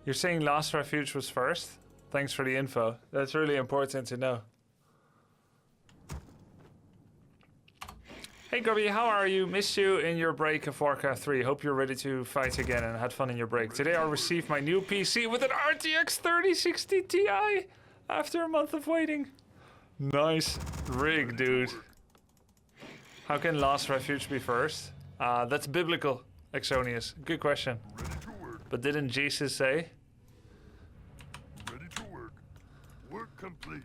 You're saying Last Refuge was first? Thanks for the info. That's really important to know. Hey Grubby, how are you? Missed you in your break of Warcraft 3. Hope you're ready to fight again and had fun in your break. Today I received my new PC with an RTX 3060 Ti after a month of waiting. Nice rig, dude. How can Last Refuge be first? That's biblical, Exonius. Good question. But didn't Jesus say? Ready to work. Work complete.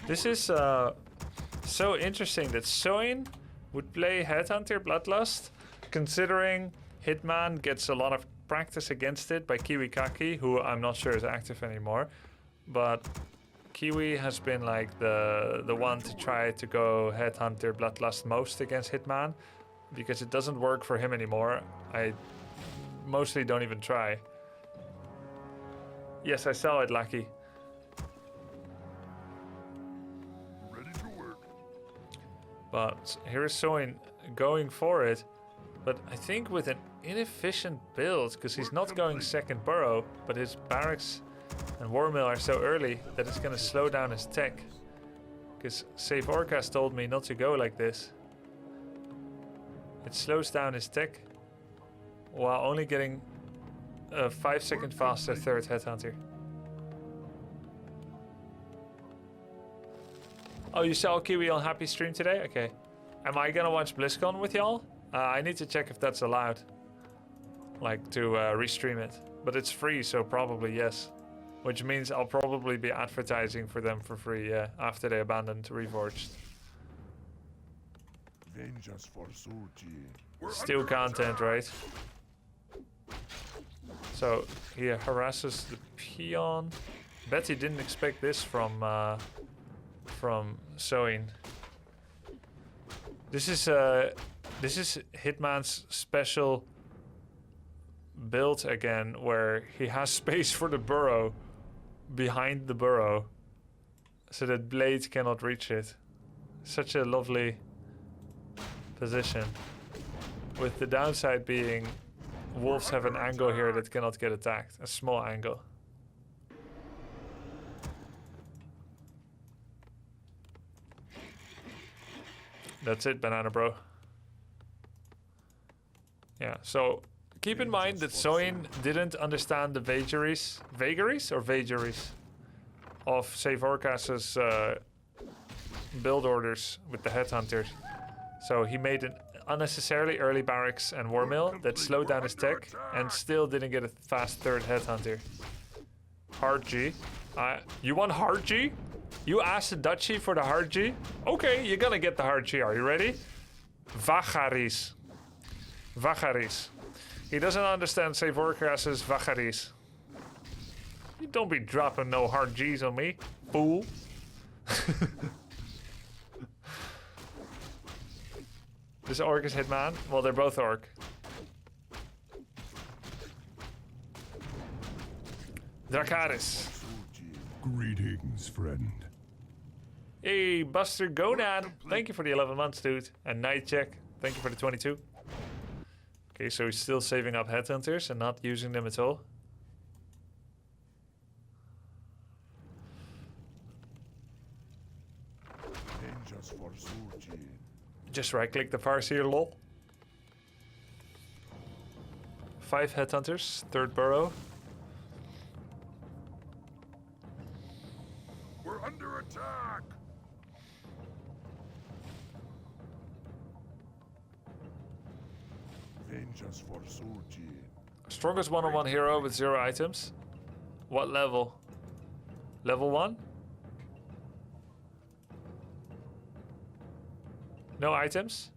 This is so interesting that Soin would play Headhunter Bloodlust, considering Hitman gets a lot of practice against it by Kiwi Kaki, who I'm not sure is active anymore. But Kiwi has been like the one to try to go Headhunter Bloodlust most against Hitman, because it doesn't work for him anymore. I mostly don't even try. Yes, I saw it, Lucky. But here is Soin going for it, but I think with an inefficient build, because he's not going second burrow, but his barracks and war mill are so early that it's going to slow down his tech. Because Save Orcas told me not to go like this. It slows down his tech while only getting a 5-second faster third headhunter. Oh, you saw Kiwi on Happy Stream today? Okay. Am I gonna watch BlizzCon with y'all? I need to check if that's allowed. Like, to restream it. But it's free, so probably yes. Which means I'll probably be advertising for them for free, yeah, after they abandoned Reforged. Still content, right? So, he harasses the peon. Bet he didn't expect this from Soin. This is Hitman's special build again, where he has space for the burrow behind the burrow, so that blades cannot reach it. Such a lovely position. With the downside being, wolves have an angle here that cannot get attacked. A small angle. That's it, Banana Bro. Yeah, so keep in mind that Soin didn't understand the vagaries of Save Orcas's build orders with the headhunters. So he made an unnecessarily early barracks and war mill that slowed down his tech and still didn't get a fast third headhunter. Hard G. You want hard G? You asked the Dutchie for the hard G? Okay, you're gonna get the hard G. Are you ready? Vagaries. Vagaries. He doesn't understand Save Orcas's Vagaries. You don't be dropping no hard G's on me, fool. This orc is Hitman? Well, they're both orc. Dracarys. Greetings, friend. Hey, Buster Gonad. Thank you for the 11 months, dude. And Night Check. Thank you for the 22. Okay, so he's still saving up headhunters and not using them at all. Just right-click the Farseer, lol. 5 headhunters, third burrow. We're under attack. Vengeance for Soji. Strongest one-on-one hero with 0 items. What level? Level 1? No items?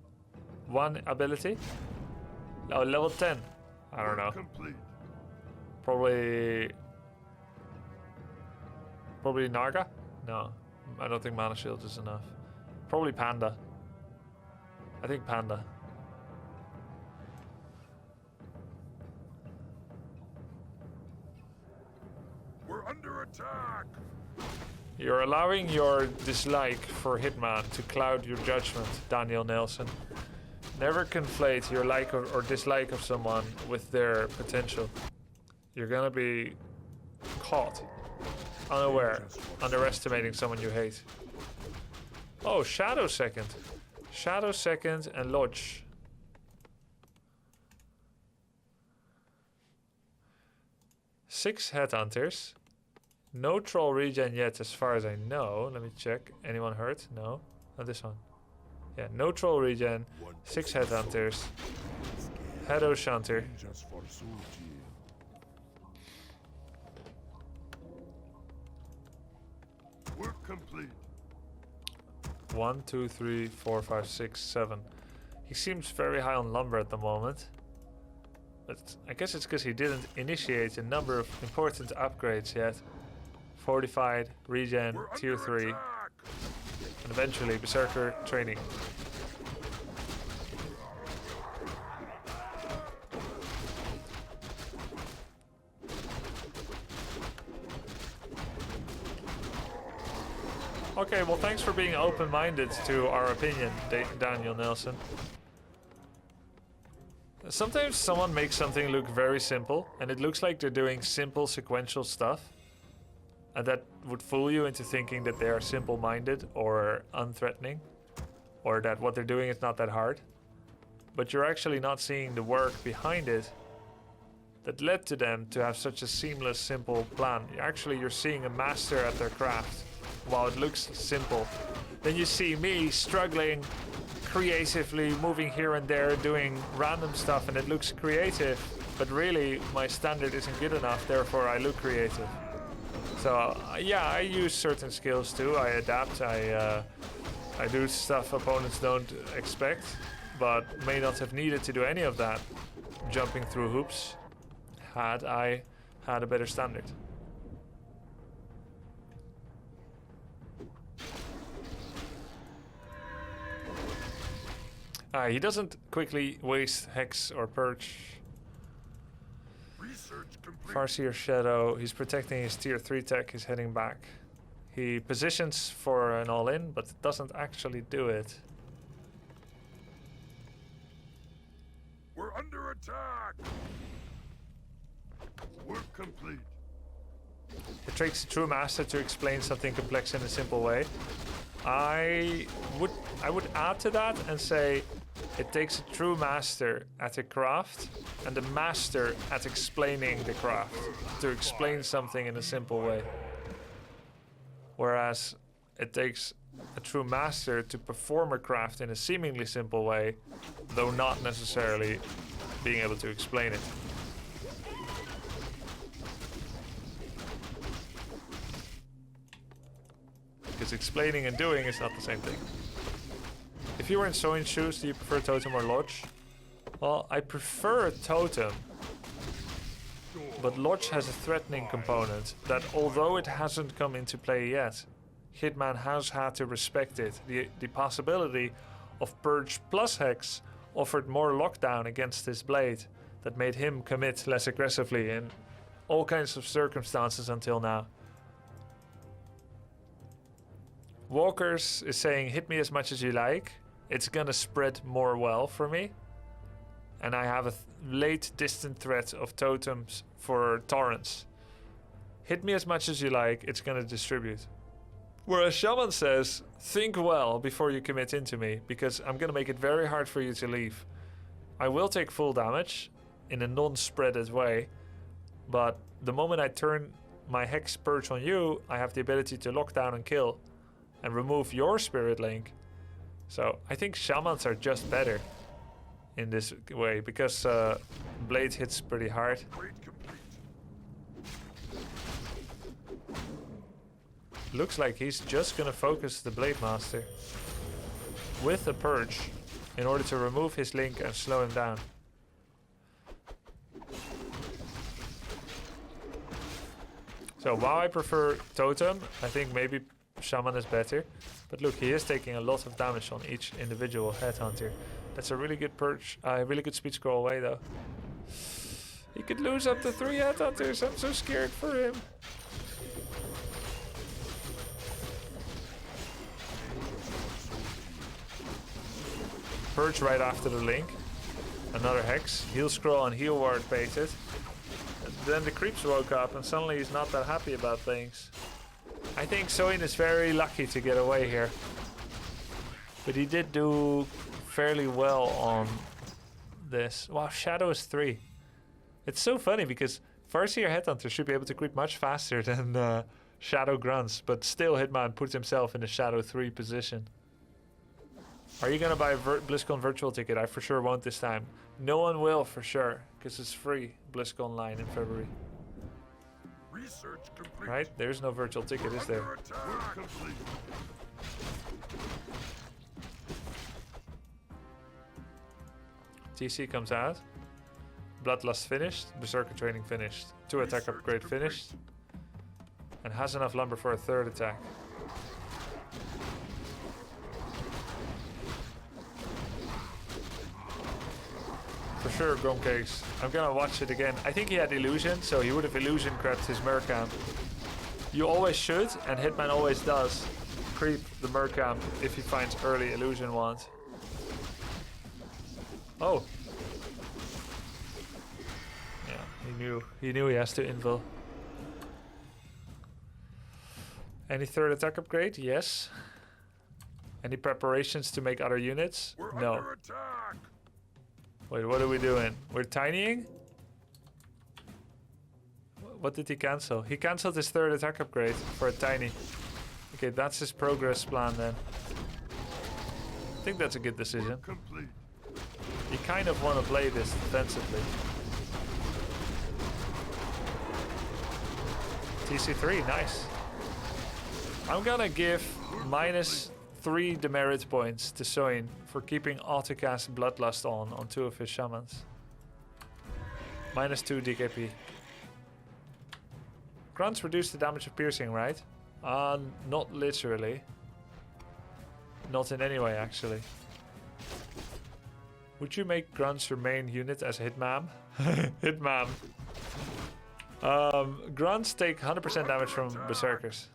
1 ability? Oh, level 10. I don't know. Probably Naga? No, I don't think Mana Shield is enough. Probably Panda. I think Panda. We're under attack. You're allowing your dislike for Hitman to cloud your judgment, Daniel Nelson. Never conflate your like or dislike of someone with their potential. You're gonna be caught unaware, underestimating someone you hate. Oh, Shadow second. Shadow second and Lodge. Six headhunters. No troll regen yet as far as I know. Let me check. Anyone hurt? No. Not this one. Yeah, no troll regen. 6 headhunters. Head O'Shanter. Just for Soji. Work complete. 1, 2, 3, 4, 5, 6, 7. He seems very high on lumber at the moment. But I guess it's because he didn't initiate a number of important upgrades yet. Fortified, regen, We're tier under 3, attack. and eventually Berserker training. Okay, well thanks for being open-minded to our opinion, Daniel Nelson. Sometimes someone makes something look very simple, and it looks like they're doing simple sequential stuff. And that would fool you into thinking that they are simple-minded or unthreatening, or that what they're doing is not that hard. But you're actually not seeing the work behind it that led to them to have such a seamless, simple plan. You're seeing a master at their craft. While it looks simple, then you see me struggling creatively, moving here and there, doing random stuff, and it looks creative, but really my standard isn't good enough, therefore I look creative. So yeah, I use certain skills too. I adapt, I do stuff opponents don't expect, but may not have needed to do any of that, jumping through hoops, had I had a better standard. He doesn't quickly waste Hex or Purge. Research complete. Farseer Shadow, he's protecting his tier 3 tech, he's heading back. He positions for an all-in, but doesn't actually do it. We're under attack. Work complete. It takes a true master to explain something complex in a simple way. I would add to that and say it takes a true master at a craft and a master at explaining the craft to explain something in a simple way. Whereas it takes a true master to perform a craft in a seemingly simple way, though not necessarily being able to explain it. Because explaining and doing is not the same thing. If you were in Soin's shoes, do you prefer Totem or Lodge? Well, I prefer Totem. But Lodge has a threatening component that, although it hasn't come into play yet, Hitman has had to respect it. The possibility of Purge plus Hex offered more lockdown against his blade that made him commit less aggressively in all kinds of circumstances until now. Walkers is saying, hit me as much as you like. It's gonna spread more well for me. And I have a late distant threat of totems for torrents. Hit me as much as you like, it's gonna distribute. Whereas Shaman says, think well before you commit into me, because I'm gonna make it very hard for you to leave. I will take full damage in a non-spreaded way, but the moment I turn my Hex Purge on you, I have the ability to lock down and kill and remove your spirit link. So I think Shamans are just better in this way, because Blade hits pretty hard. Looks like he's just gonna focus the Blade Master with a Purge in order to remove his link and slow him down. So while I prefer Totem, I think maybe Shaman is better. But look, he is taking a lot of damage on each individual headhunter. That's a really good Purge, really good speed scroll away though. He could lose up to 3 headhunters, I'm so scared for him. Purge right after the link. Another Hex. Heal Scroll and Heal Ward baited. And then the creeps woke up and suddenly he's not that happy about things. I think Soin is very lucky to get away here. But he did do fairly well on this. Wow, Shadow is 3. It's so funny because Farseer Headhunter should be able to creep much faster than Shadow Grunts, but still Hitman puts himself in a Shadow 3 position. Are you gonna buy a BlizzCon virtual ticket? I for sure won't this time. No one will for sure, because it's free BlizzCon line in February. Research complete. Right? There's no virtual ticket, is there? Under attack. Complete. TC comes out. Bloodlust finished. Berserker training finished. 2 attack upgrade finished. And has enough lumber for a 3rd attack. For sure, Gromcakes. I'm gonna watch it again. I think he had illusion, so he would have illusion crept his Mercamp. You always should, and Hitman always does, creep the Mercamp if he finds early illusion wands. Oh. Yeah, he knew he has to invul. Any 3rd attack upgrade? Yes. Any preparations to make other units? We're no. under attack. Wait, what are we doing? We're tinying? What did he cancel? He cancelled his 3rd attack upgrade for a tiny. Okay, that's his progress plan then. I think that's a good decision. Complete. You kind of want to play this defensively. TC3, nice. I'm gonna give -3 demerit points to Soin for keeping autocast Bloodlust on 2 of his shamans. -2 DKP. Grunts reduce the damage of piercing, right? Not literally. Not in any way, actually. Would you make Grunts your main unit as Hitman? Hitman. Grunts take 100% damage from Berserkers.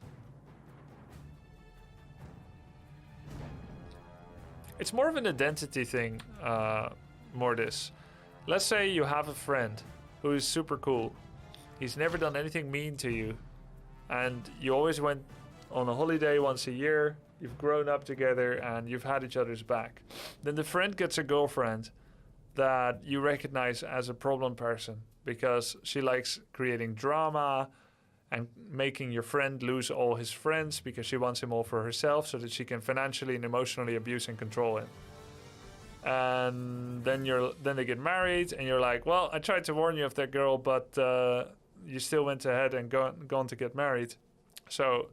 It's more of an identity thing, Mortis. Let's say you have a friend who is super cool. He's never done anything mean to you. And you always went on a holiday once a year. You've grown up together and you've had each other's back. Then the friend gets a girlfriend that you recognize as a problem person because she likes creating drama and making your friend lose all his friends because she wants him all for herself so that she can financially and emotionally abuse and control him. And then they get married and you're like, well, I tried to warn you of that girl, but you still went ahead and gone to get married. So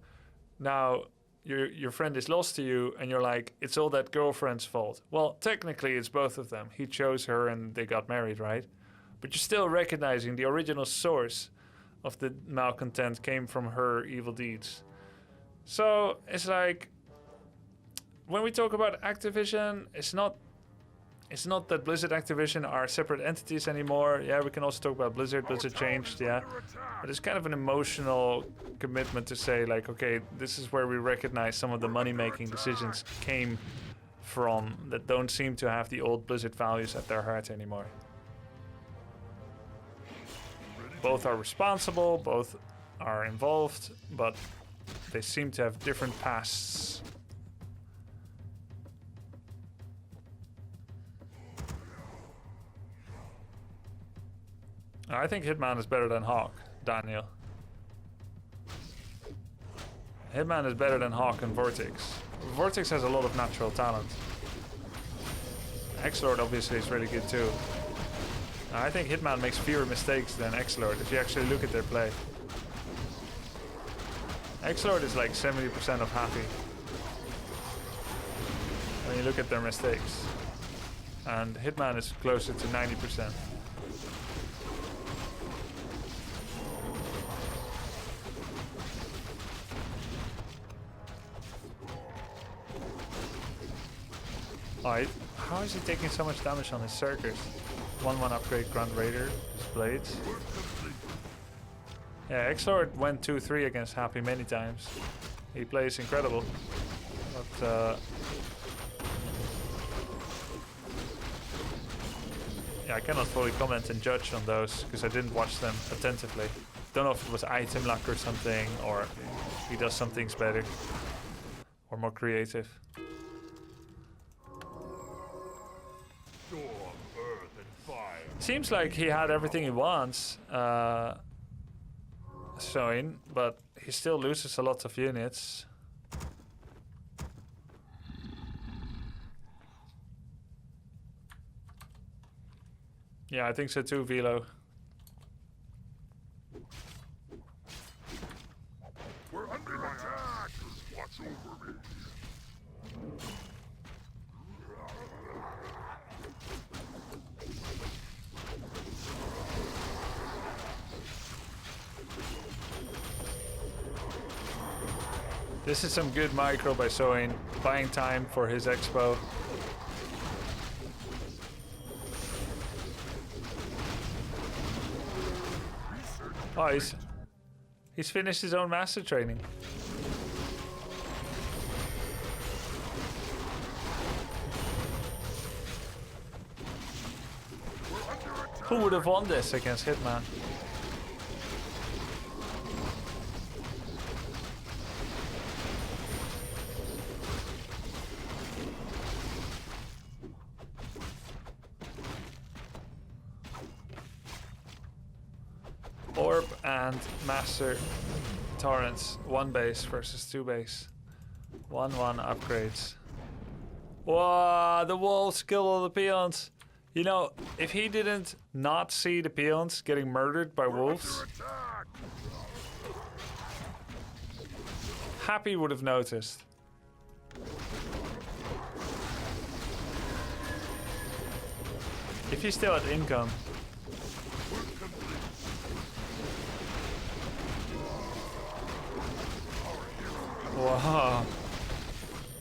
now your friend is lost to you and you're like, it's all that girlfriend's fault. Well, technically it's both of them. He chose her and they got married, right? But you're still recognizing the original source of the malcontent came from her evil deeds. So it's like, when we talk about Activision, it's not that Blizzard Activision are separate entities anymore. Yeah, we can also talk about Blizzard. Blizzard changed, yeah. But it's kind of an emotional commitment to say, like, okay, this is where we recognize some of the money-making decisions came from that don't seem to have the old Blizzard values at their heart anymore. Both are responsible, both are involved, but they seem to have different pasts. I think Hitman is better than Hawk, Daniel. Hitman is better than Hawk and Vortex. Vortex has a lot of natural talent. X-Lord obviously is really good too. I think Hitman makes fewer mistakes than X-Lord if you actually look at their play. X-Lord is like 70% of happy when you look at their mistakes. And Hitman is closer to 90%. Alright, how is he taking so much damage on his Circus? 1-1 upgrade Grand Raider, his blades. Yeah, X-Lord went 2-3 against Happy many times. He plays incredible. But Yeah, I cannot fully comment and judge on those because I didn't watch them attentively. Don't know if it was item luck or something, or he does some things better or more creative. Storm, earth, and fire. Seems like he had everything he wants, Soin, but he still loses a lot of units. Yeah, I think so too, Velo. We're under attack. Watch over me. This is some good micro by Soin, buying time for his expo. Oh, he's finished his own master training. Who would have won this against Hitman? Orb and Master Torrents. 1 base versus 2 base. 1-1 upgrades. Wow, the wolves kill all the peons. You know, if he didn't not see the peons getting murdered by wolves, Happy would have noticed. If he still had income. Wow.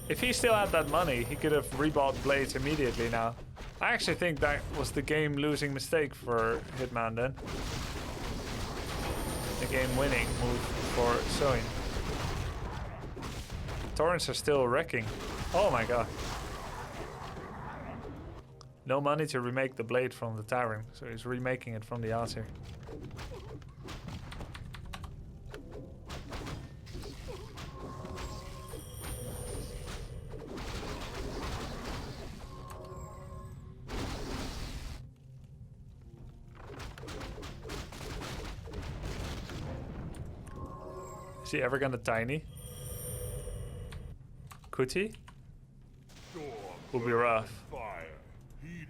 If he still had that money, he could have rebought blades immediately now. I actually think that was the game-losing mistake for Hitman then. The game-winning move for Soin. Torrents are still wrecking. Oh my god. No money to remake the blade from the tavern, so he's remaking it from the altar. Is he ever gonna tiny? Could he? Will be rough.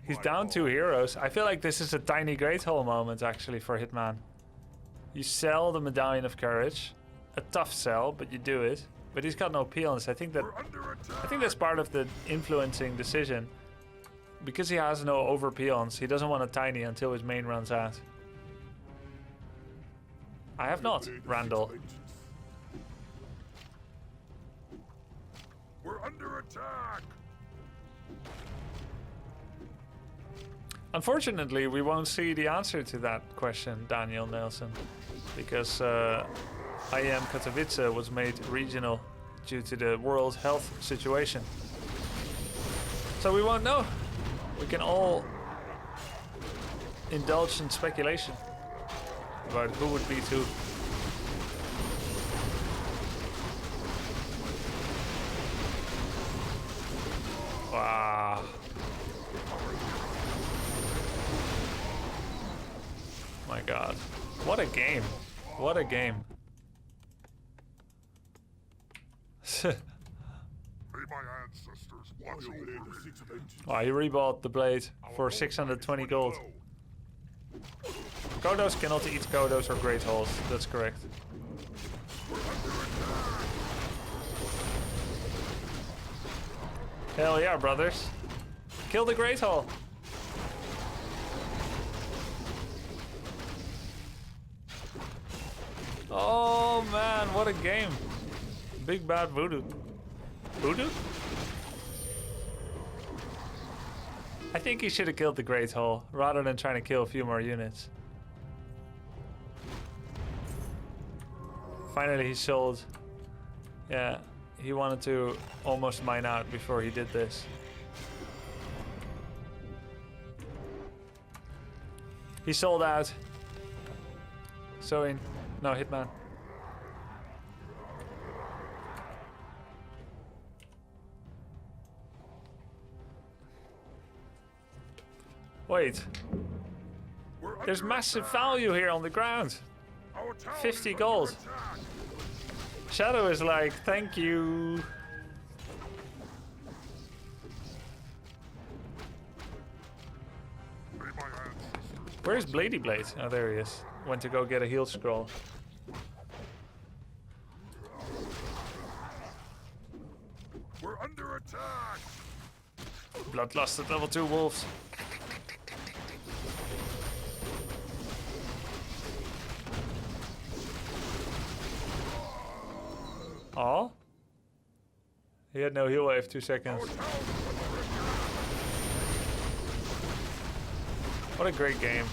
He's down 2 heroes. I feel like this is a tiny great hole moment actually for Hitman. You sell the Medallion of Courage. A tough sell, but you do it. But he's got no peons. I think that's part of the influencing decision. Because he has no over peons, he doesn't want a tiny until his main runs out. I have not, Randall. We're under attack. Unfortunately, we won't see the answer to that question, Daniel Nelson, because IEM Katowice was made regional due to the world health situation. So we won't know. We can all indulge in speculation about who would beat who. Wow. My god. What a game. What a game. May my ancestors watch over me. Wow, he rebought the blade for 620 gold. Kodos cannot eat Kodos or Great Halls, that's correct. Hell yeah, brothers. Kill the Great Hall. Oh man, what a game. Big bad voodoo. Voodoo? I think he should have killed the Great Hall rather than trying to kill a few more units. Finally he sold. Yeah, he wanted to almost mine out before he did this. He sold out. Soin. No, Hitman. Wait. There's massive value here on the ground. 50 gold. Shadow is like, thank you. Where's Blady Blade? Oh, there he is. Went to go get a heal scroll. We're under attack. Bloodlust at level 2 wolves. Oh? He had no heal wave, 2 seconds. What a great game.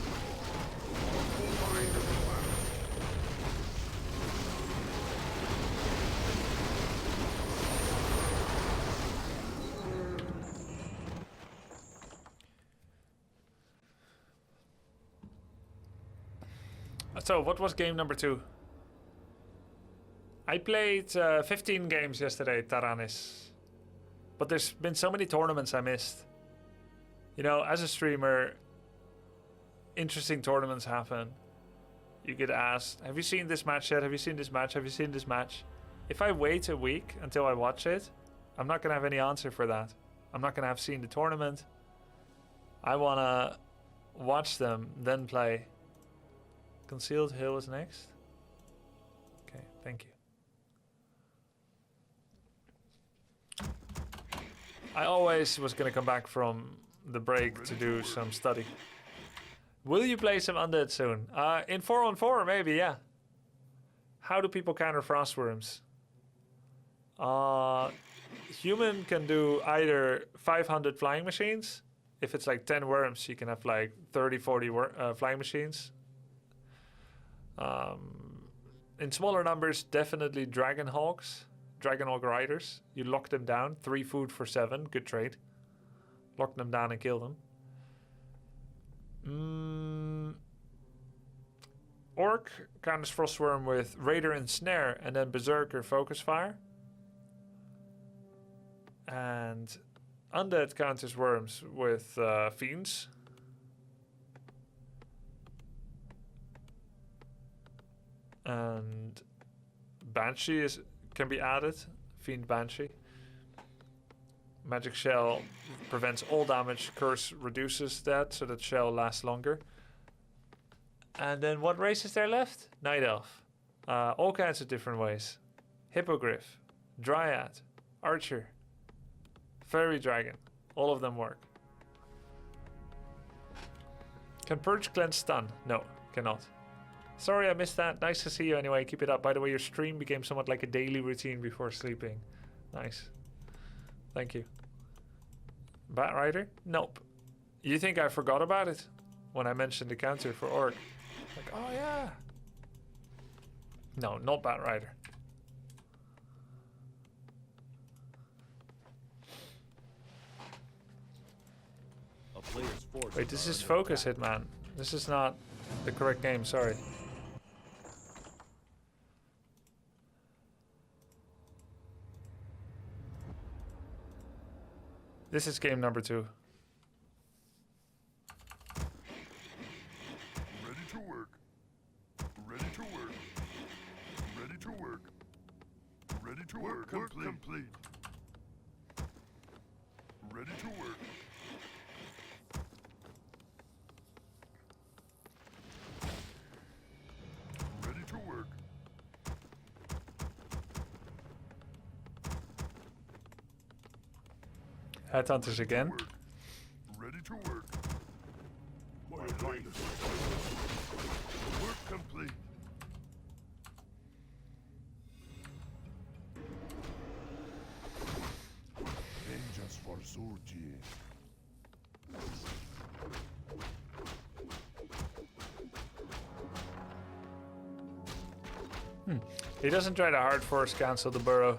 So, what was game number 2? I played 15 games yesterday, Taranis. But there's been so many tournaments I missed. You know, as a streamer, interesting tournaments happen. You get asked, have you seen this match yet? Have you seen this match? Have you seen this match? If I wait a week until I watch it, I'm not going to have any answer for that. I'm not going to have seen the tournament. I want to watch them, then play. Concealed Hill is next. Okay, thank you. I always was going to come back from the break to do some study. Will you play some Undead soon? In 4-on-4, maybe, yeah. How do people counter frostworms? Human can do either 500 flying machines. If it's like 10 worms, you can have like 30, 40 flying machines. In smaller numbers, definitely Dragon Hawk riders. You lock them down, 3 food for 7, good trade. Lock them down and kill them. Orc counters Frostworm with Raider and Snare, and then Berserker Focus Fire. And Undead counters worms with Fiends. And Banshee can be added. Fiend Banshee. Magic Shell prevents all damage. Curse reduces that, so that Shell lasts longer. And then what race is there left? Night Elf. All kinds of different ways. Hippogriff. Dryad. Archer. Fairy Dragon. All of them work. Can Purge Cleanse Stun? No, cannot. Sorry I missed that. Nice to see you anyway. Keep it up. By the way, your stream became somewhat like a daily routine before sleeping. Nice. Thank you. Bat Rider? Nope. You think I forgot about it? When I mentioned the counter for Orc. Like, oh yeah. No, not Bat Rider. Wait, this is Focus Hitman. This is not the correct game, sorry. This is game number 2. Ready to work. Ready to work. Ready to work. Ready to work. Work complete. Ready to work. Ready to work. Headhunters again. Ready to work. Work complete. Vengeance for Surgi. He doesn't try to hard force cancel the burrow.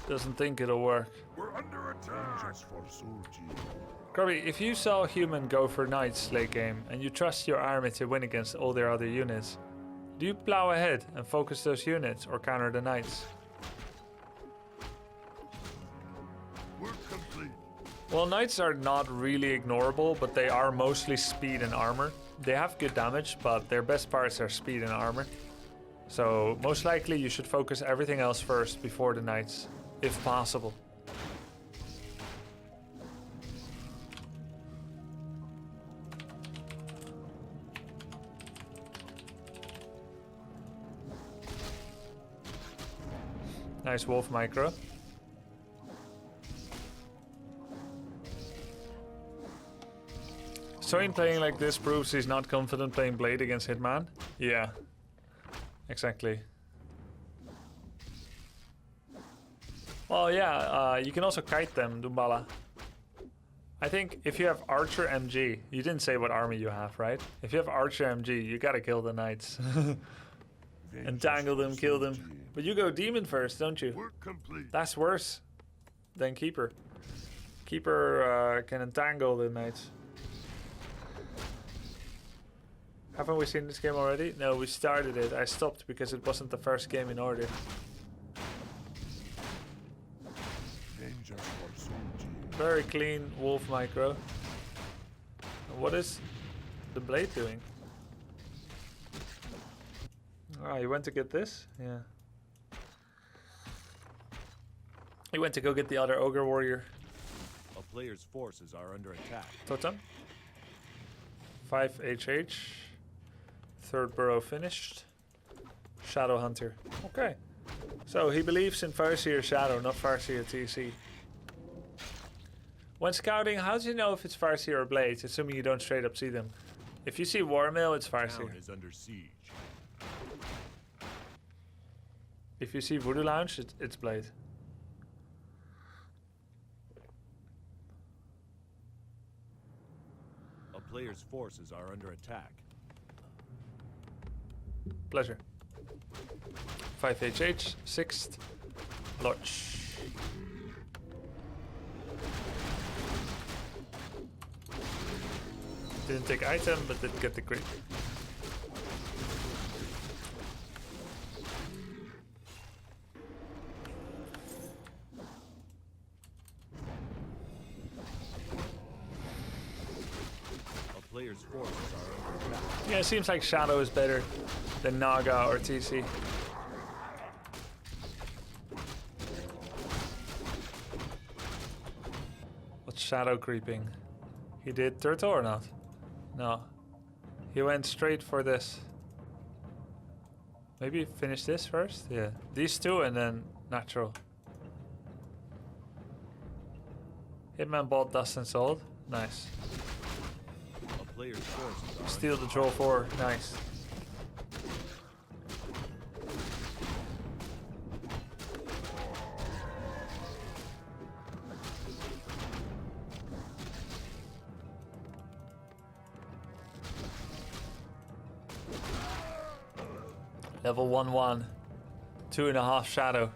Doesn't think it'll work. We're under attack. Vengeance for Soin. Grubby, if you saw a human go for knights late game and you trust your army to win against all their other units, do you plow ahead and focus those units or counter the knights? Work complete. Well, knights are not really ignorable, but they are mostly speed and armor. They have good damage, but their best parts are speed and armor. So most likely you should focus everything else first before the knights, if possible. Nice wolf micro. Soin playing like this proves he's not confident playing Blade against Hitman. Yeah, exactly. Well, yeah, you can also kite them, Dumbala. I think if you have Archer MG, you didn't say what army you have, right? If you have Archer MG, you gotta kill the knights. Entangle them, kill them. But you go Demon first, don't you? Work complete. That's worse than Keeper. Keeper can entangle the knights. Haven't we seen this game already? No, we started it. I stopped because it wasn't the first game in order. Vengeance for Soin. Very clean wolf micro. And what is the blade doing? Ah, you went to get this? Yeah. You went to go get the other ogre warrior. A player's forces are under attack. Totem. 5 HH. Third burrow finished. Shadow Hunter. Okay. So he believes in Farseer Shadow, not Farseer TC. When scouting, how do you know if it's Farseer or Blades, assuming you don't straight up see them? If you see Warmill, it's Farseer. Town is under siege. If you see Voodoo Lounge, it's Blade. A player's forces are under attack. Pleasure. 5 HH, 6th. Lodge. Didn't take item, but did get the crit. A player's forces are under attack. Yeah, it seems like Shadow is better than Naga or TC. What's Shadow creeping? He did turtle or not? No. He went straight for this. Maybe finish this first? Yeah. These two and then natural. Hitman bought Dust and Salt. Nice. A player's forces are Steal the Troll 4. Nice. Level 1-1. 2.5 Shadow.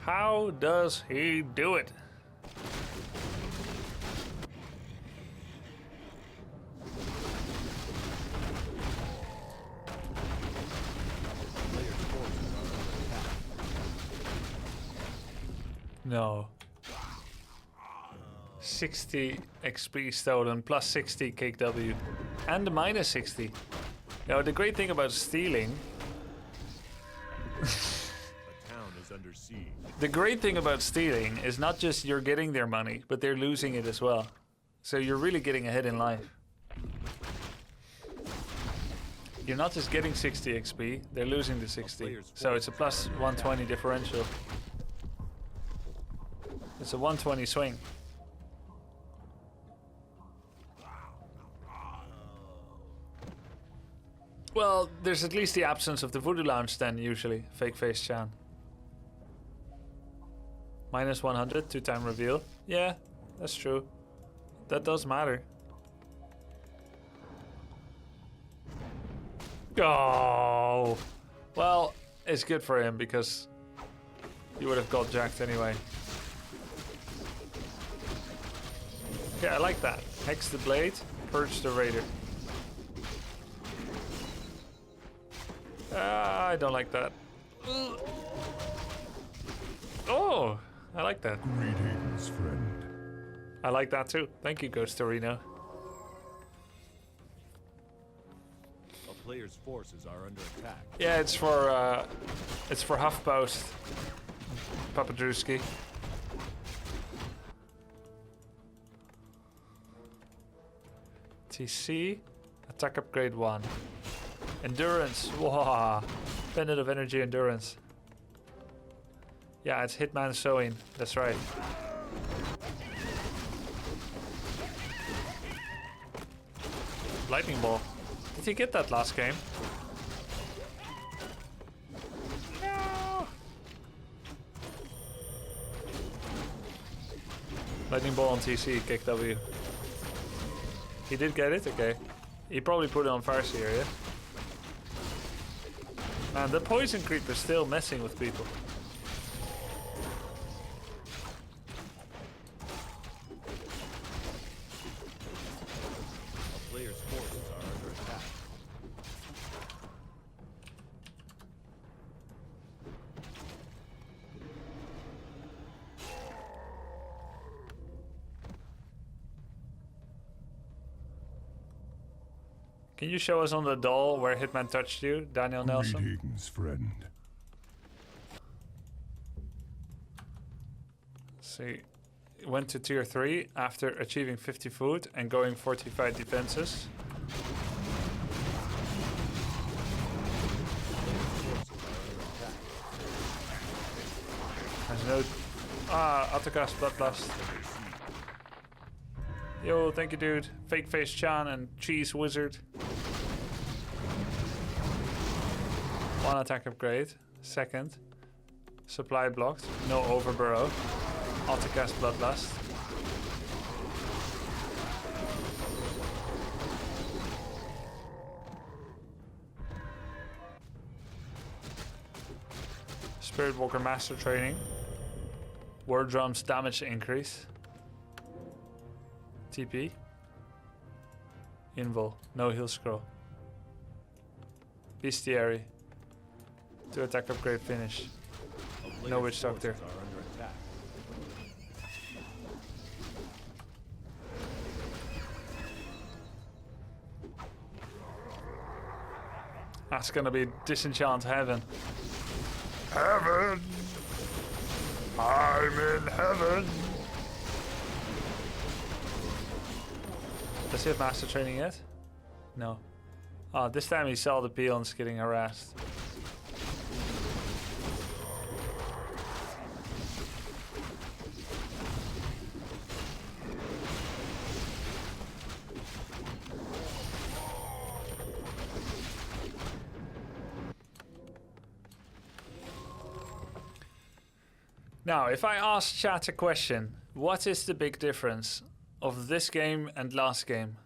How does he do it? No. 60 XP stolen plus 60 cake W. And minus 60. Now the great thing about stealing... a town is under siege. The great thing about stealing is not just you're getting their money, but they're losing it as well. So you're really getting ahead in life. You're not just getting 60 XP, they're losing the 60. So it's a plus 120 differential. It's a 120 swing. Well, there's at least the absence of the Voodoo Lounge then, usually. Fake face Chan. Minus 100, 2-time reveal. Yeah, that's true. That does matter. Oh! Well, it's good for him because he would have got jacked anyway. Okay, I like that. Hex the blade, purge the raider. I don't like that. Ugh. Oh, I like that. Greetings, friend. I like that too. Thank you, Ghost Torino. A player's forces are under attack. Yeah, it's for HuffPost, Papadrewski. TC, attack upgrade 1. Endurance, wow. Pendant of energy endurance. Yeah, it's Hitman Soin, that's right. Lightning ball. Did he get that last game? No. Lightning ball on TC, kick W. He did get it? Okay. He probably put it on Farseer, yeah? Man, the poison creep is still messing with people. A player's forces are under attack. Can you show us on the doll where Hitman touched you, Daniel Nelson? Greetings, friend. See, went to tier 3 after achieving 50 food and going 45 defenses. There's no... Autocast Bloodlust. Yo, thank you, dude. Fake Face Chan and Cheese Wizard. 1 attack upgrade. 2nd. Supply blocked. No overburrow. Autocast Bloodlust. Spirit Walker Master Training. Word Drums damage increase. TP. Invul. No heal scroll. Bestiary. 2 attack upgrade finish. A No player's Witch Doctor. forces are under attack. That's gonna be Disenchant Heaven. Heaven! I'm in heaven! Does he have Master Training yet? No. Oh, this time he saw the peons getting harassed. Now, if I ask chat a question, what is the big difference of this game and last game?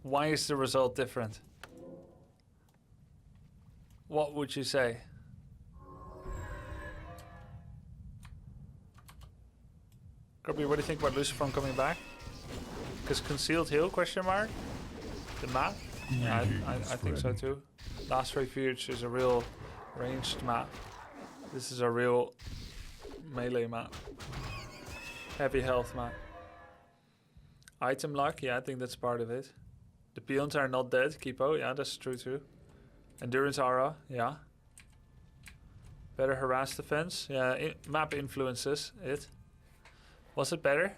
Why is the result different? What would you say? Grubby, what do you think about Lucifer coming back? Because concealed heal, question mark? The map? Yeah, I think so too. Last Refuge is a real ranged map. This is a real melee map. Heavy health map. Item luck, yeah, I think that's part of it. The peons are not dead, Kipo, yeah, that's true too. Endurance aura, yeah. Better harass defense, yeah, map influences it. Was it better?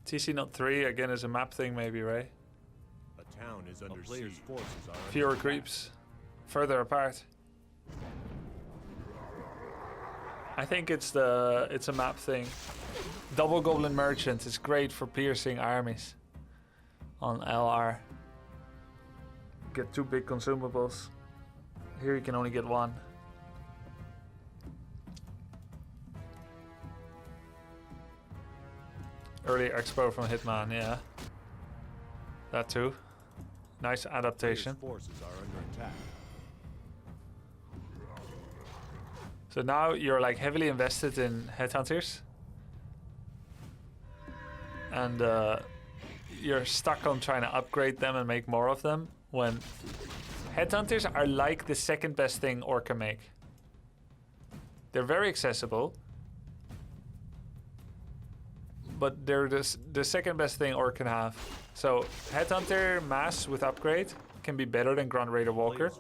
TC not 3, again is a map thing maybe, right? A town is under player's forces are under Fewer attack. creeps, further apart. I think it's a map thing. Double Goblin Merchant is great for piercing armies on LR. Get 2 big consumables. Here you can only get 1. Early expo from Hitman, yeah. That too. Nice adaptation. Player's forces are under attack. So now you're like heavily invested in headhunters. And you're stuck on trying to upgrade them and make more of them, when headhunters are like the second best thing Orc can make. They're very accessible, but they're the second best thing Orc can have. So headhunter mass with upgrade can be better than Grunt Raider Walker.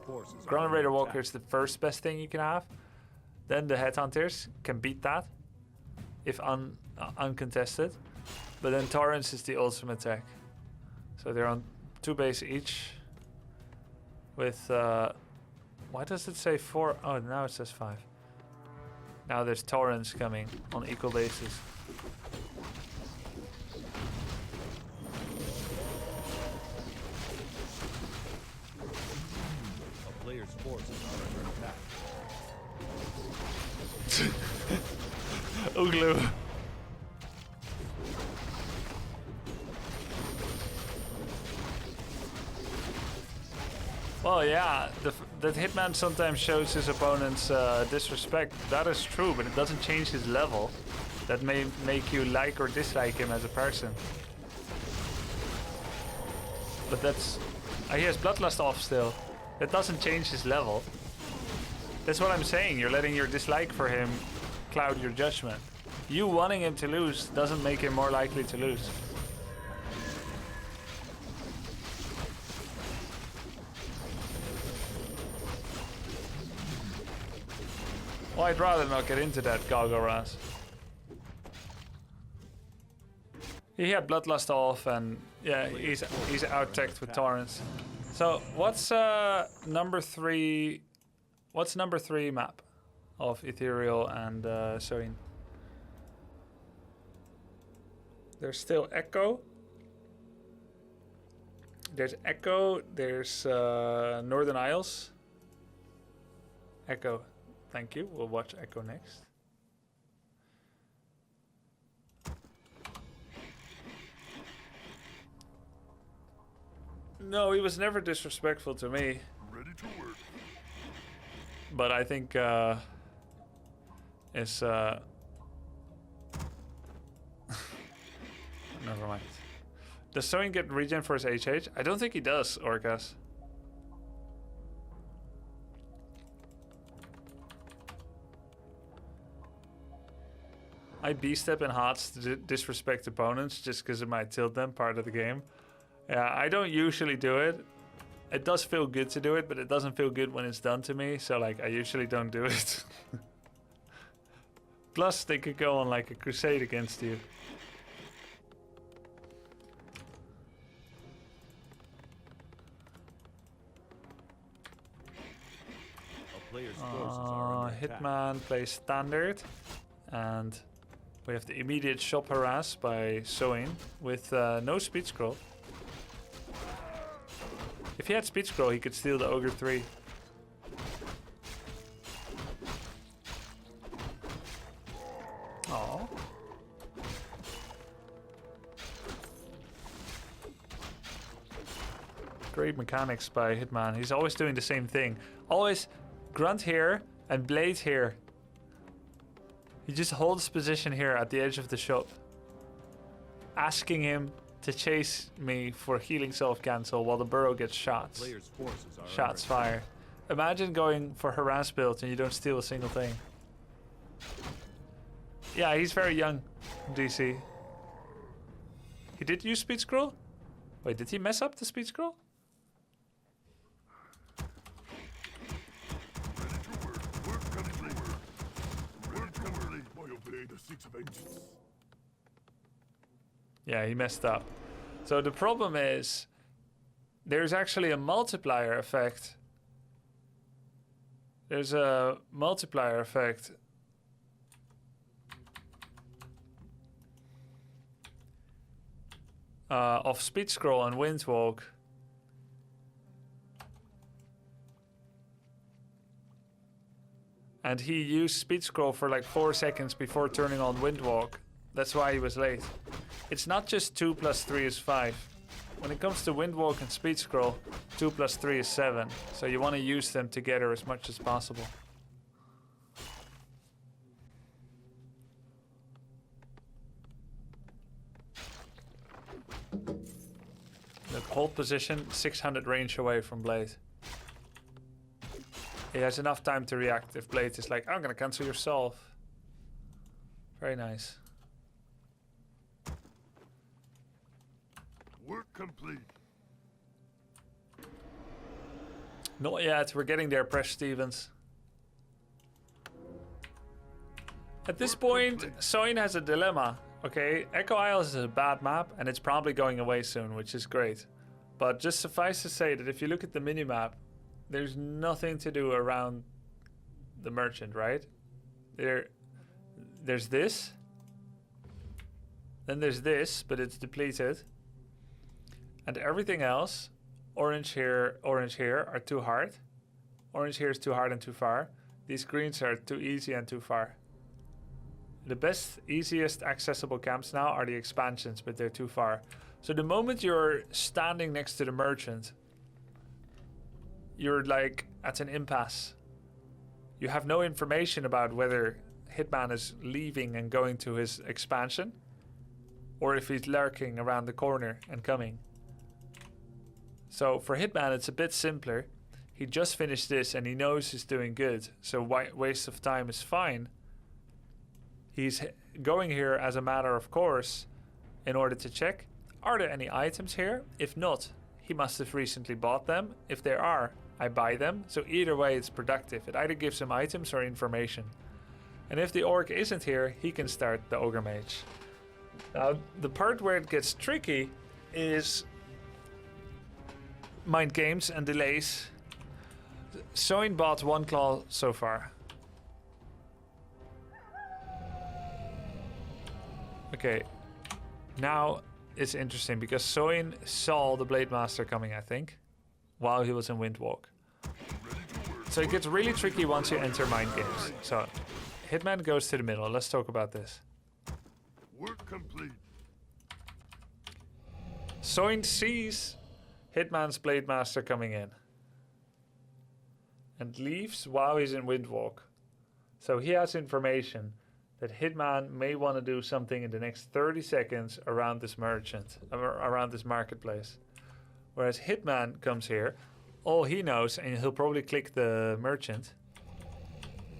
Grunt Raider Walker is the first best thing you can have. Then the headhunters can beat that if uncontested. But then Torrents is the ultimate tech. So they're on 2 base each. With, why does it say 4? Oh, now it says 5. Now there's Torrents coming on equal bases. A player's forces are under attack. Ooglu. Well, yeah, that Hitman sometimes shows his opponents disrespect. That is true, but it doesn't change his level. That may make you like or dislike him as a person. But that's... he has Bloodlust off still. That doesn't change his level. That's what I'm saying. You're letting your dislike for him cloud your judgment. You wanting him to lose doesn't make him more likely to lose. Well, I'd rather not get into that, Gargoraz. He had Bloodlust off, and yeah, he's out-teched with Torrents. So what's number 3? What's number 3 map of Ethereal and Soin? There's still Echo. There's Echo. There's Northern Isles. Echo. Thank you. We'll watch Echo next. No, he was never disrespectful to me. Ready to work. But I think it's never mind. Does Soin get regen for his HH? I don't think he does, Orcas. I B-step in HOTS to disrespect opponents just because it might tilt them part of the game. Yeah, I don't usually do it. It does feel good to do it, but it doesn't feel good when it's done to me. So, like, I usually don't do it. Plus, they could go on, like, a crusade against you. A player's forces are under attack. Hitman plays standard. And we have the immediate shop harass by Soin with no speed scroll. If he had speed scroll, he could steal the Ogre 3. Oh. Great mechanics by Hitman. He's always doing the same thing. Always grunt here and blade here. He just holds position here at the edge of the shop, asking him to chase me for healing self-cancel while the burrow gets shots. Player's forces are Shots under fired. Imagine going for harass build and you don't steal a single thing. Yeah, he's very young, DC. He did use speed scroll? Wait, did he mess up the speed scroll? Yeah, he messed up. So the problem is, there's actually a multiplier effect. There's a multiplier effect. Of speed scroll and windwalk. And he used speed scroll for like 4 seconds before turning on windwalk. That's why he was late. It's not just 2 plus 3 is 5. When it comes to windwalk and speed scroll, 2 plus 3 is 7. So you want to use them together as much as possible. Hold position 600 range away from Blade. He has enough time to react if Blade is like, I'm gonna cancel yourself. Very nice. Work complete. Not yet, we're getting there, Press Stevens. At this point, Soin has a dilemma. Okay, Echo Isles is a bad map and it's probably going away soon, which is great. But just suffice to say that if you look at the minimap, there's nothing to do around the merchant, right? There's this. Then there's this, but it's depleted. And everything else, orange here, are too hard. Orange here is too hard and too far. These greens are too easy and too far. The best, easiest accessible camps now are the expansions, but they're too far. So the moment you're standing next to the merchant, you're like at an impasse. You have no information about whether Hitman is leaving and going to his expansion, or if he's lurking around the corner and coming. So for Hitman, it's a bit simpler. He just finished this and he knows he's doing good, so waste of time is fine. He's going here as a matter of course in order to check, are there any items here? If not, he must have recently bought them. If there are, I buy them. So either way it's productive. It either gives him items or information. And if the orc isn't here, he can start the ogre mage. Now the part where it gets tricky is mind games and delays. Soin bought 1 claw so far. Okay, now it's interesting because Soin saw the Blade Master coming, I think, while he was in Windwalk. So it gets really tricky once you enter mind games. So Hitman goes to the middle. Let's talk about this. Work complete. Soin sees Hitman's Blade Master coming in and leaves while he's in Windwalk. So he has information that Hitman may want to do something in the next 30 seconds around this merchant, around this marketplace. Whereas Hitman comes here, all he knows, and he'll probably click the merchant,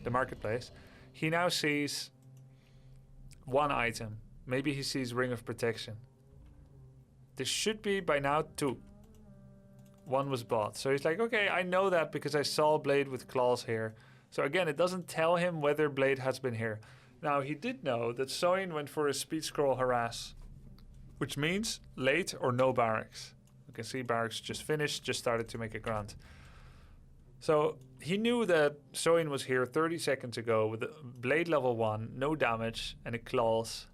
the marketplace, he now sees 1 item. Maybe he sees Ring of Protection. There should be by now 2. 1 was bought. So he's like, okay, I know that because I saw Blade with claws here. So again, it doesn't tell him whether Blade has been here. Now, he did know that Soin went for a speed scroll harass, which means late or no barracks. You can see barracks just finished, just started to make a grunt. So he knew that Soin was here 30 seconds ago with a blade level 1, no damage, and it claws.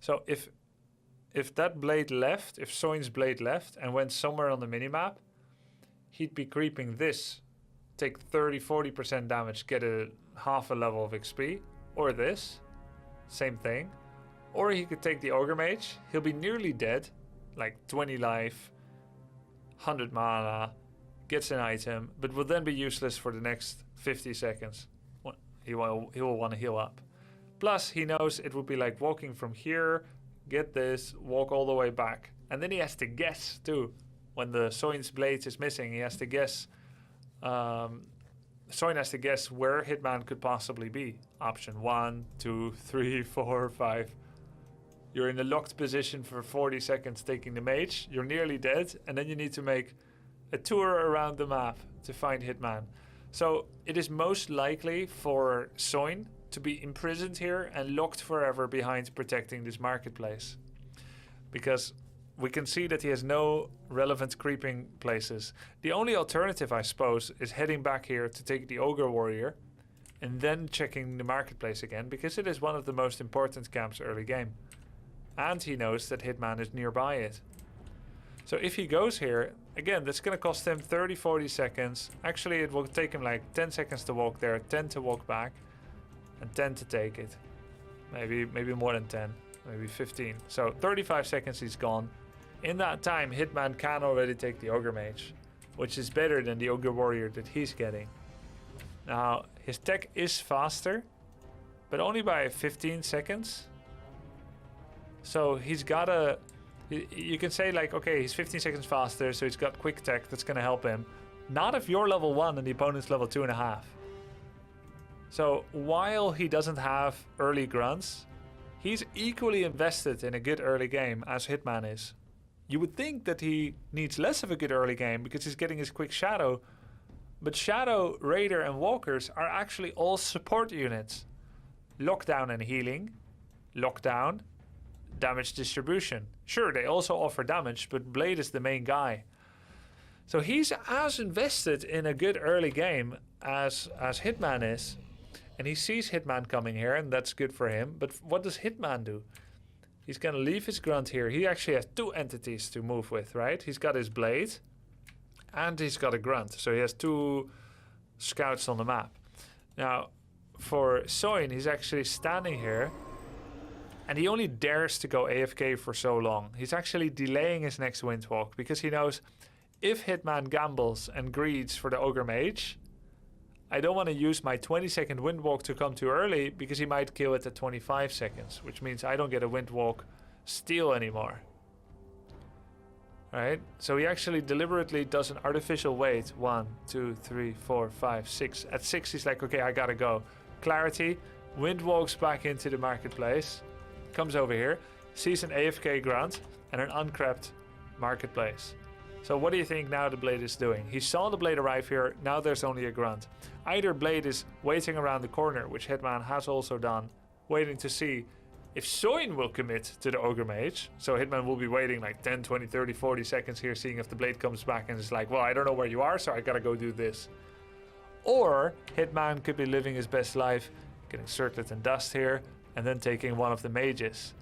So if that blade left, if Soin's blade left and went somewhere on the minimap, he'd be creeping this, take 30-40% damage, get a half a level of XP, or this, same thing. Or he could take the Ogre Mage, he'll be nearly dead, like 20 life, 100 mana, gets an item, but will then be useless for the next 50 seconds. He will want to heal up. Plus, he knows it would be like walking from here, get this, walk all the way back. And then he has to guess too. When the Soin's blade is missing, he has to guess. Soin has to guess where Hitman could possibly be. Option 1, 2, 3, 4, 5. You're in a locked position for 40 seconds taking the mage. You're nearly dead. And then you need to make a tour around the map to find Hitman. So it is most likely for Soin to be imprisoned here and locked forever behind protecting this marketplace. Because we can see that he has no relevant creeping places. The only alternative, I suppose, is heading back here to take the Ogre Warrior and then checking the marketplace again, because it is one of the most important camps early game. And he knows that Hitman is nearby it. So if he goes here, again, that's going to cost him 30-40 seconds. Actually, it will take him like 10 seconds to walk there, 10 to walk back, and 10 to take it. Maybe more than 10, maybe 15. So 35 seconds he's gone. In that time, Hitman can already take the Ogre Mage, which is better than the Ogre Warrior that he's getting. Now, his tech is faster, but only by 15 seconds. So he's gotta You can say like, okay, he's 15 seconds faster, so he's got quick tech that's gonna help him. Not if you're level 1 and the opponent's level 2.5. So while he doesn't have early grunts, he's equally invested in a good early game as Hitman is. You would think that he needs less of a good early game because he's getting his quick Shadow, but Shadow, Raider and Walkers are actually all support units. Lockdown and healing, lockdown, damage distribution. Sure, they also offer damage, but Blade is the main guy. So he's as invested in a good early game as Hitman is. And he sees Hitman coming here, and that's good for him. But what does Hitman do? He's going to leave his grunt here. He actually has 2 entities to move with, right? He's got his blade, and he's got a grunt. So he has 2 scouts on the map. Now, for Soin, he's actually standing here, and he only dares to go AFK for so long. He's actually delaying his next Windwalk, because he knows if Hitman gambles and greeds for the Ogre Mage, I don't want to use my 20-second Windwalk to come too early because he might kill it at 25 seconds, which means I don't get a Windwalk steal anymore. Right? So he actually deliberately does an artificial wait. 1, 2, 3, 4, 5, 6. At 6, he's like, okay, I gotta go. Clarity, Windwalks back into the marketplace, comes over here, sees an AFK grunt and an uncrapped marketplace. So what do you think now the Blade is doing? He saw the Blade arrive here, now there's only a grunt. Either Blade is waiting around the corner, which Hitman has also done, waiting to see if Soin will commit to the Ogre Mage. So Hitman will be waiting like 10, 20, 30, 40 seconds here, seeing if the Blade comes back and is like, well, I don't know where you are, so I gotta go do this. Or Hitman could be living his best life, getting Circlet and Dust here, and then taking one of the mages.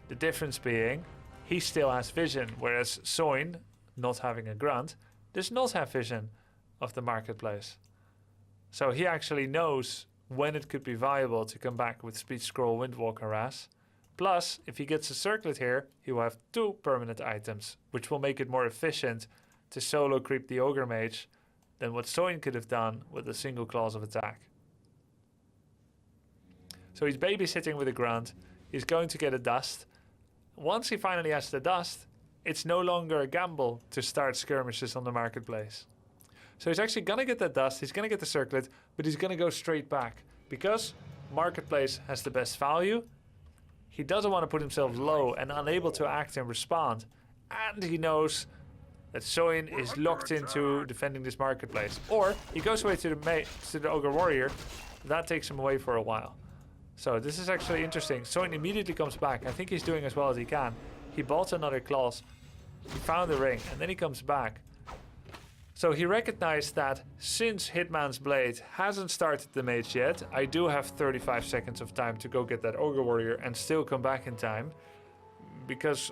The difference being, he still has vision, whereas Soin, not having a grunt, does not have vision of the marketplace. So he actually knows when it could be viable to come back with Speed Scroll, Windwalk, Harass. Plus, if he gets a Circlet here, he will have 2 permanent items, which will make it more efficient to solo creep the Ogre Mage than what Soin could have done with a single clause of attack. So he's babysitting with a grunt. He's going to get a dust. Once he finally has the dust, it's no longer a gamble to start skirmishes on the marketplace. So he's actually going to get that dust, he's going to get the Circlet, but he's going to go straight back. Because marketplace has the best value, he doesn't want to put himself low and unable to act and respond. And he knows that Soin is locked into defending this marketplace. Or he goes away to the Ogre Warrior, that takes him away for a while. So this is actually interesting. Soin immediately comes back. I think he's doing as well as he can. He bought another clause, he found the ring, and then he comes back. So he recognized that since Hitman's Blade hasn't started the mage yet, I do have 35 seconds of time to go get that Ogre Warrior and still come back in time. Because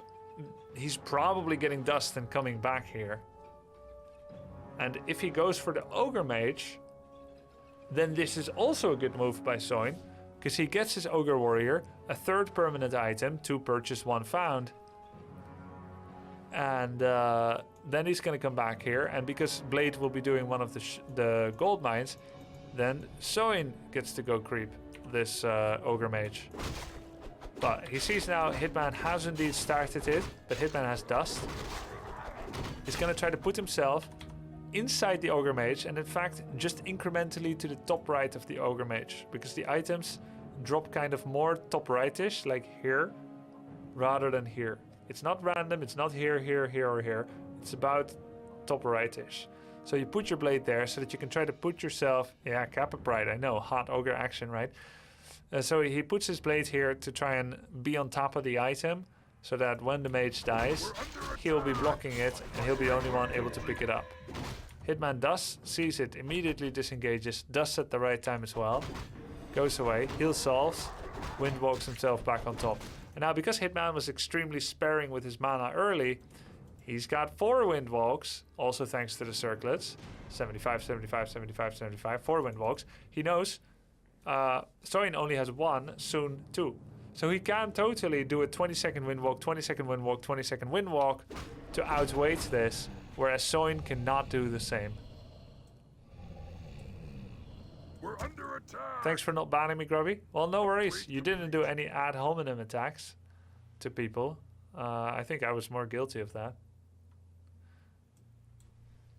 he's probably getting dust and coming back here. And if he goes for the Ogre Mage, then this is also a good move by Soin. Because he gets his Ogre Warrior, a 3rd permanent item, 2 purchased, 1 found. And then he's going to come back here, and because Blade will be doing one of the gold mines, then Soin gets to go creep this Ogre Mage. But he sees now Hitman has indeed started it, but Hitman has dust. He's going to try to put himself inside the Ogre Mage, and in fact just incrementally to the top right of the Ogre Mage, because the items drop kind of more top rightish, like here, rather than here. It's not random, it's not here, here, here, or here. It's about top rightish. So you put your blade there so that you can try to put yourself... Yeah, Kappa Pride, I know, hot ogre action, right? So he puts his blade here to try and be on top of the item, so that when the mage dies, he'll be blocking it and he'll be the only one able to pick it up. Hitman does, sees it, immediately disengages, does at the right time as well. Goes away, heal solves, Windwalks himself back on top. And now because Hitman was extremely sparing with his mana early, he's got 4 Windwalks, also thanks to the Circlets. 75, 75, 75, 75, 4 Windwalks. He knows Soin only has 1, soon 2. So he can totally do a 20-second Windwalk, 20-second Windwalk, 20-second Windwalk to outweight this, whereas Soin cannot do the same. We're under attack. Thanks for not banning me, Grubby. Well, no worries. You didn't do any ad hominem attacks to people. I think I was more guilty of that.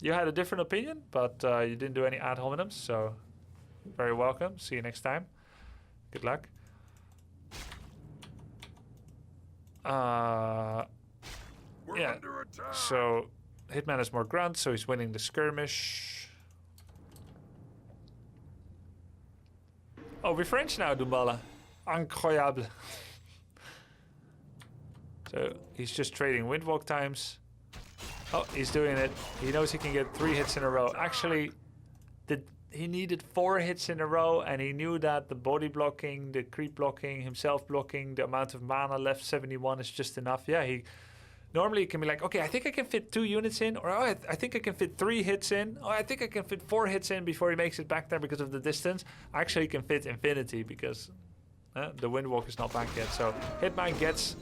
You had a different opinion, but you didn't do any ad hominems, so very welcome. See you next time. Good luck. Yeah, so Hitman has more grunts, so he's winning the skirmish. Oh, we're French now, Dumbala. Incroyable. So he's just trading windwalk times. Oh, he's doing it. He knows he can get 3 hits in a row. Actually, he needed 4 hits in a row, and he knew that the body blocking, the creep blocking, himself blocking, the amount of mana left, 71, is just enough. Yeah, he normally can be like, okay, I think I can fit 2 units in, or oh, I think I can fit 3 hits in, or I think I can fit 4 hits in before he makes it back there because of the distance. Actually, he can fit infinity because the windwalk is not back yet. So Hitman gets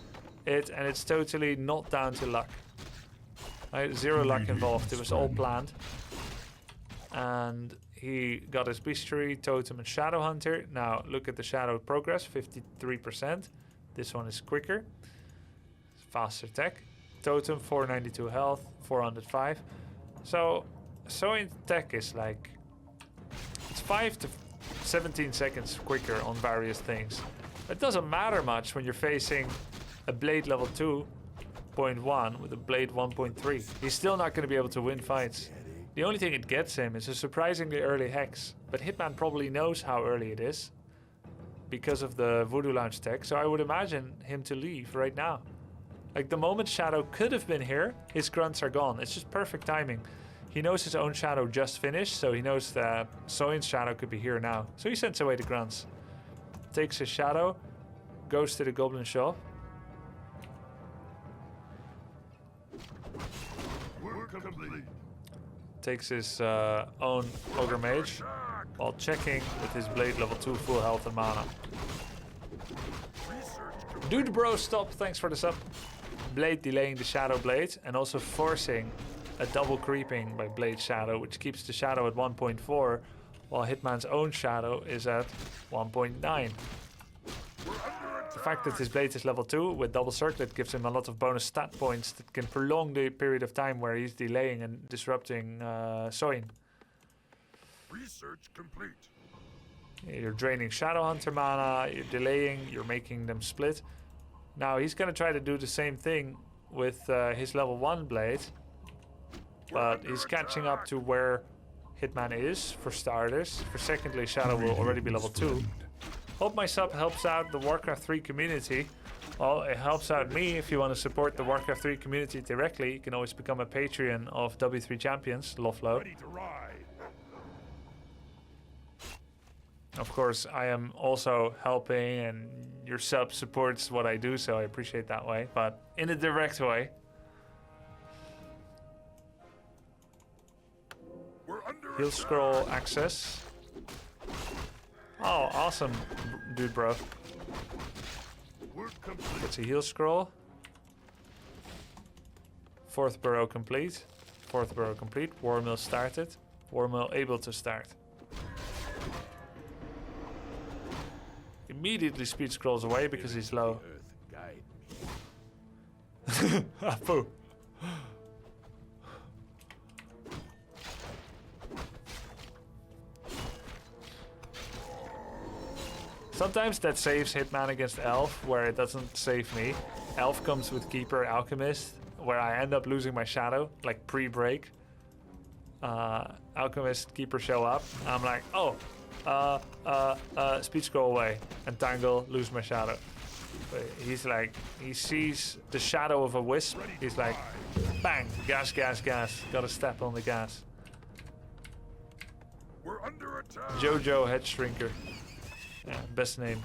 it, and it's totally not down to luck. Zero luck involved. It was all planned. And he got his Beastry, Totem, and Shadow Hunter. Now look at the Shadow progress, 53%. This one is quicker. Faster tech. Totem, 492 health, 405. So Soin tech is like, it's 5 to 17 seconds quicker on various things. It doesn't matter much when you're facing a blade level 2.1 with a blade 1.3. He's still not going to be able to win fights. The only thing it gets him is a surprisingly early hex. But Hitman probably knows how early it is because of the Voodoo Lounge tech. So I would imagine him to leave right now. Like the moment Shadow could have been here, his grunts are gone. It's just perfect timing. He knows his own Shadow just finished, so he knows that Soin's Shadow could be here now. So he sends away the grunts. Takes his Shadow, goes to the Goblin shop. Takes his own Ogre Mage while checking with his Blade level 2 full health and mana. Dude bro, stop, thanks for the sub. Blade delaying the Shadow Blade and also forcing a double creeping by Blade Shadow, which keeps the Shadow at 1.4 while Hitman's own Shadow is at 1.9. The fact that his blade is level 2 with double circlet gives him a lot of bonus stat points that can prolong the period of time where he's delaying and disrupting Soin. Research complete. You're draining Shadow Hunter mana, you're delaying, you're making them split. Now he's going to try to do the same thing with his level 1 blade, but he's catching up to where Hitman is, for starters. For secondly, Shadow will already be level 2. Hope my sub helps out the Warcraft 3 community. Well, it helps out me. If you want to support the Warcraft 3 community directly, you can always become a Patreon of W3 Champions, Loflo. Ready to ride. Of course, I am also helping, and your sub supports what I do, so I appreciate that way, but in a direct way. Heal scroll access. Oh, awesome, dude, bro. Gets a heal scroll. 4th burrow complete. 4th burrow complete. War mill started. War mill able to start. Immediately speed scrolls away because he's low. Apu. Sometimes that saves Hitman against Elf, where it doesn't save me. Elf comes with Keeper, Alchemist, where I end up losing my Shadow, like pre-break. Alchemist, Keeper show up. I'm like, oh, speed scroll away, and Tangle, lose my Shadow. But he's like, he sees the shadow of a wisp. He's like, bang, gas, gas, gas. Gotta step on the gas. We're under attack. Jojo Head Shrinker. Yeah, best name.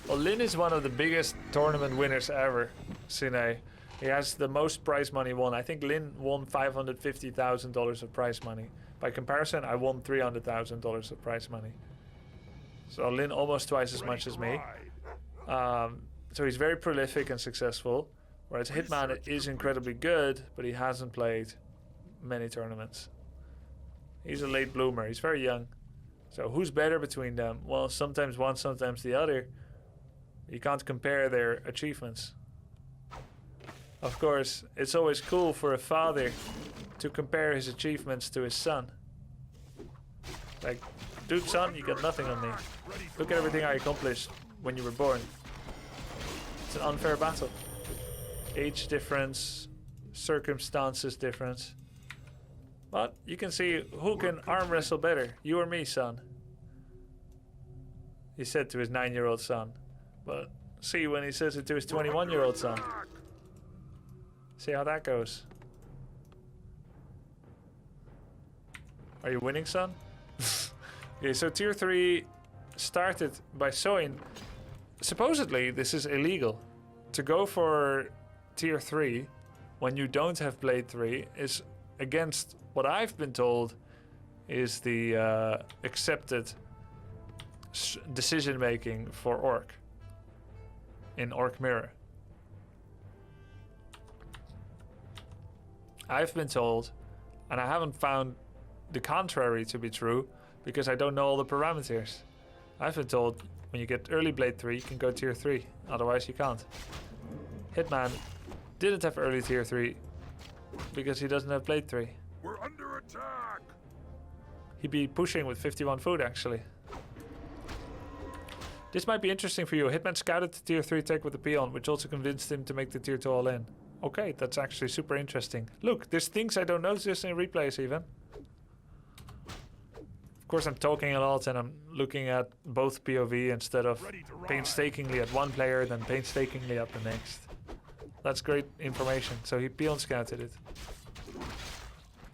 Well, Lin is one of the biggest tournament winners ever, Sine. He has the most prize money won. I think Lin won $550,000 of prize money. By comparison, I won $300,000 of prize money. So Lin almost twice as much as me. So he's very prolific and successful. Whereas Hitman is incredibly good, but he hasn't played many tournaments. He's a late bloomer. He's very young. So who's better between them? Well, sometimes one, sometimes the other. You can't compare their achievements. Of course, it's always cool for a father to compare his achievements to his son. Like, dude, son, you got nothing on me. Look at everything I accomplished when you were born. It's an unfair battle. Age difference, circumstances difference. But you can see who can arm wrestle better, you or me, son. He said to his 9-year-old son. But see when he says it to his 21-year-old son. See how that goes. Are you winning, son? Okay, so tier 3 started by Soin. Supposedly, this is illegal. To go for tier 3 when you don't have Blade 3 is against what I've been told is the accepted decision making for Orc in Orc Mirror. I've been told, and I haven't found the contrary to be true because I don't know all the parameters. I've been told when you get early Blade 3 you can go tier 3, otherwise you can't. Hitman didn't have early tier 3 because he doesn't have Blade 3. We're under attack. He'd be pushing with 51 food actually. This might be interesting for you. Hitman scouted the tier 3 tech with the peon, which also convinced him to make the tier 2 all in. Okay, that's actually super interesting. Look, there's things I don't notice in replays even. Of course I'm talking a lot and I'm looking at both POV instead of painstakingly at one player then painstakingly at the next. That's great information. So he peon scouted it.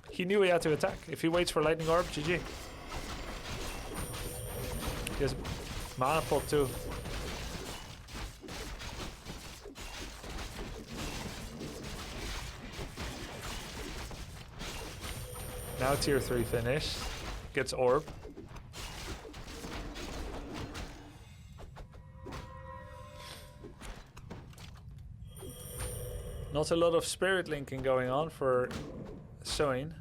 He knew he had to attack. If he waits for lightning orb, GG. He has mana pot too. Now tier 3 finished. Gets orb. Not a lot of spirit linking going on for Soin.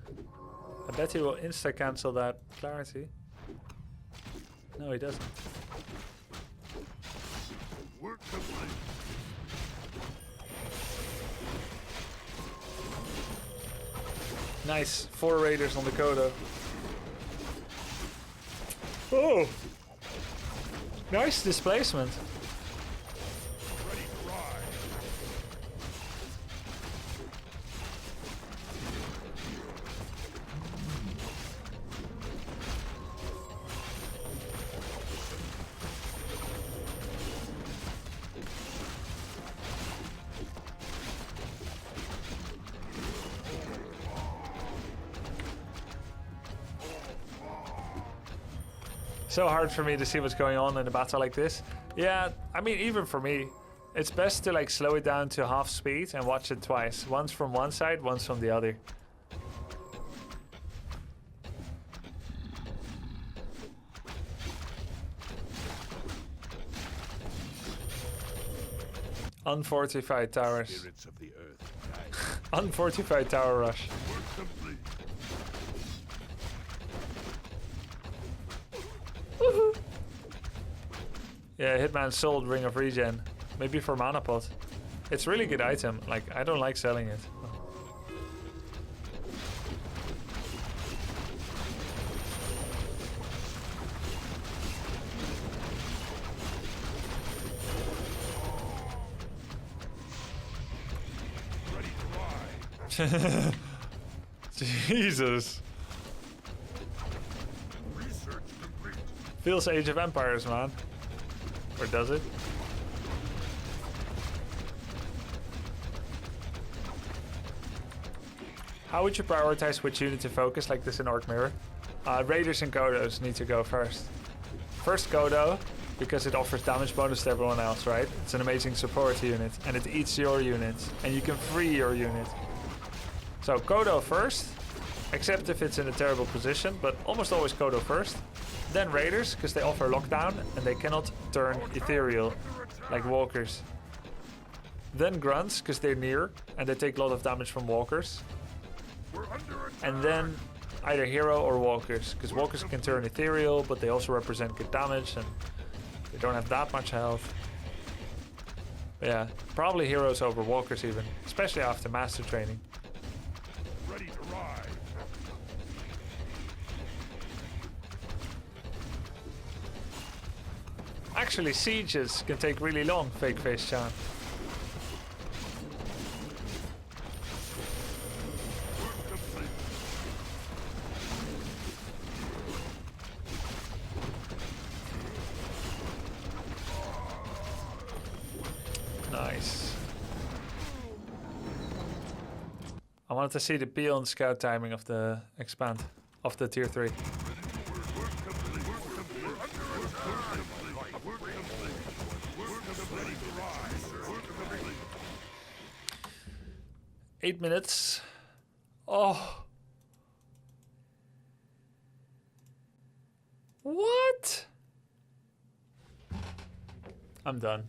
I bet he will insta cancel that clarity. No, he doesn't. Work complete. Nice, 4 raiders on the Kodo. Oh! Nice displacement. Ready to ride. So hard for me to see what's going on in a battle like this. Yeah, I mean, even for me, it's best to like slow it down to half speed and watch it twice. Once from one side, once from the other. Unfortified towers. Spirits of the earth. Unfortified tower rush. Work complete. Yeah, Hitman sold Ring of Regen. Maybe for mana pot. It's a really good item. Like, I don't like selling it. Ready to ride. Jesus. Research complete. Feels Age of Empires, man. Or does it? How would you prioritize which unit to focus like this in Orc Mirror? Raiders and Kodos need to go first. First Kodo, because it offers damage bonus to everyone else, right? It's an amazing support unit, and it eats your unit, and you can free your unit. So Kodo first, except if it's in a terrible position, but almost always Kodo first. Then Raiders, because they offer lockdown, and they cannot turn ethereal, like Walkers. Then Grunts, because they're near, and they take a lot of damage from Walkers. We're under attack. And then either hero or walkers, because walkers can turn ethereal, but they also represent good damage, and they don't have that much health. But yeah, probably heroes over walkers even, especially after master training. Ready to ride. Actually, sieges can take really long, fake face chant. Nice. I wanted to see the peel and scout timing of the expand, of the tier 3. Work complete. Work complete. Work complete. Work complete. Ready to ride. Work complete. 8 minutes. Oh. What? I'm done.